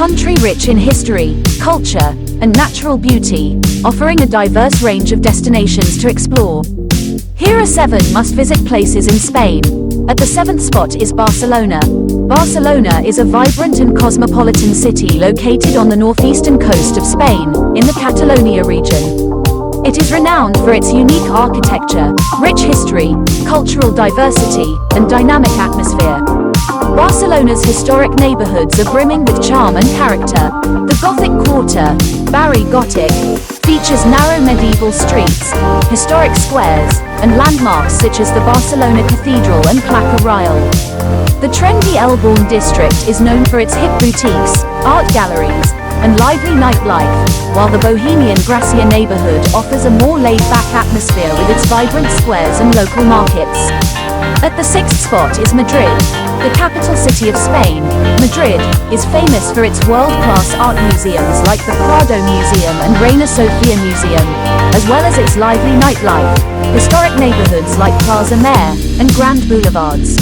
country rich in history, culture, and natural beauty, offering a diverse range of destinations to explore. Here are 7 must-visit places in Spain. At the 7th spot is Barcelona. Barcelona is a vibrant and cosmopolitan city located on the northeastern coast of Spain, in the Catalonia region. It is renowned for its unique architecture, rich history, cultural diversity, and dynamic atmosphere. Barcelona's historic neighborhoods are brimming with charm and character. The Gothic Quarter, Barri Gòtic, features narrow medieval streets, historic squares, and landmarks such as the Barcelona Cathedral and Plaça Reial. The trendy Elborn district is known for its hip boutiques, art galleries, and lively nightlife, while the bohemian Gracia neighborhood offers a more laid-back atmosphere with its vibrant squares and local markets. At the 6th spot is Madrid. The capital city of Spain, Madrid is famous for its world-class art museums like the Prado Museum and Reina Sofia Museum, as well as its lively nightlife, historic neighborhoods like Plaza Mayor, and grand boulevards.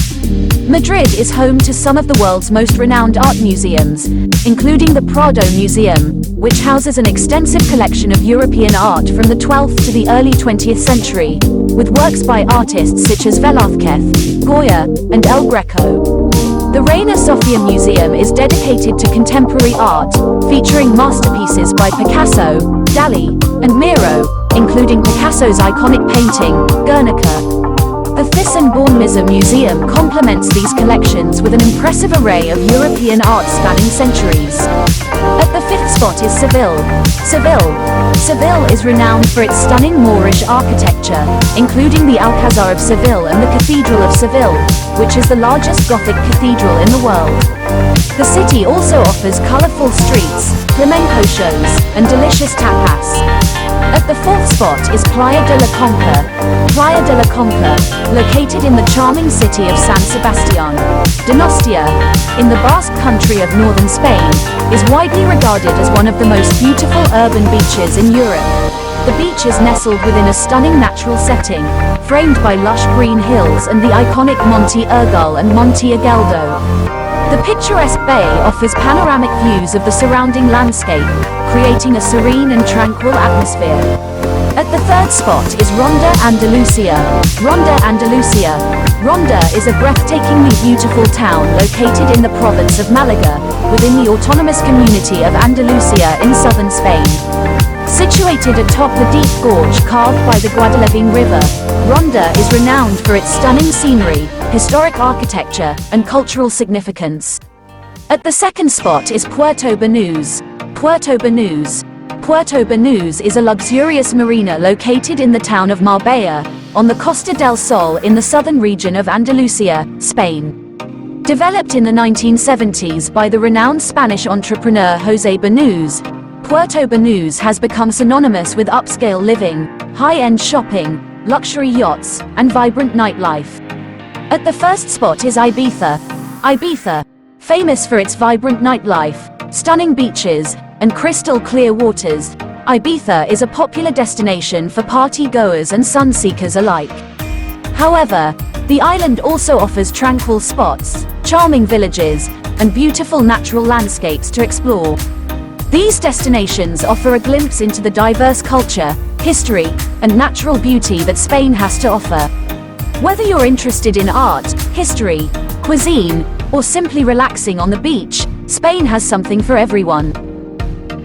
Madrid is home to some of the world's most renowned art museums, including the Prado Museum, which houses an extensive collection of European art from the 12th to the early 20th century, with works by artists such as Velázquez, Goya, and El Greco. The Reina Sofia Museum is dedicated to contemporary art, featuring masterpieces by Picasso, Dalí, and Miro, including Picasso's iconic painting, Guernica. The Thyssen-Bornemisza Museum complements these collections with an impressive array of European art spanning centuries. At the 5th spot is Seville. Seville is renowned for its stunning Moorish architecture, including the Alcázar of Seville and the Cathedral of Seville, which is the largest Gothic cathedral in the world. The city also offers colorful streets, flamenco shows, and delicious tapas. At the 4th spot is Playa de la Conca. Playa de la Conca, located in the charming city of San Sebastián, Donostia, in the Basque country of northern Spain, is widely regarded as one of the most beautiful urban beaches in Europe. The beach is nestled within a stunning natural setting, framed by lush green hills and the iconic Monte Urgell and Monte Agueldo. The picturesque bay offers panoramic views of the surrounding landscape, creating a serene and tranquil atmosphere. At the 3rd spot is Ronda Andalusia. Ronda is a breathtakingly beautiful town located in the province of Malaga, within the autonomous community of Andalusia in southern Spain. Situated atop the deep gorge carved by the Guadalquivir River, Ronda is renowned for its stunning scenery, historic architecture, and cultural significance. At the 2nd spot is Puerto Banús. Puerto Banús is a luxurious marina located in the town of Marbella, on the Costa del Sol in the southern region of Andalusia, Spain. Developed in the 1970s by the renowned Spanish entrepreneur José Banús, Puerto Banús has become synonymous with upscale living, high-end shopping, luxury yachts, and vibrant nightlife. At the 1st spot is Ibiza, famous for its vibrant nightlife, stunning beaches, and crystal clear waters. Ibiza is a popular destination for party-goers and sun-seekers alike. However, the island also offers tranquil spots, charming villages, and beautiful natural landscapes to explore. These destinations offer a glimpse into the diverse culture, history, and natural beauty that Spain has to offer. Whether you're interested in art, history, cuisine, or simply relaxing on the beach, Spain has something for everyone.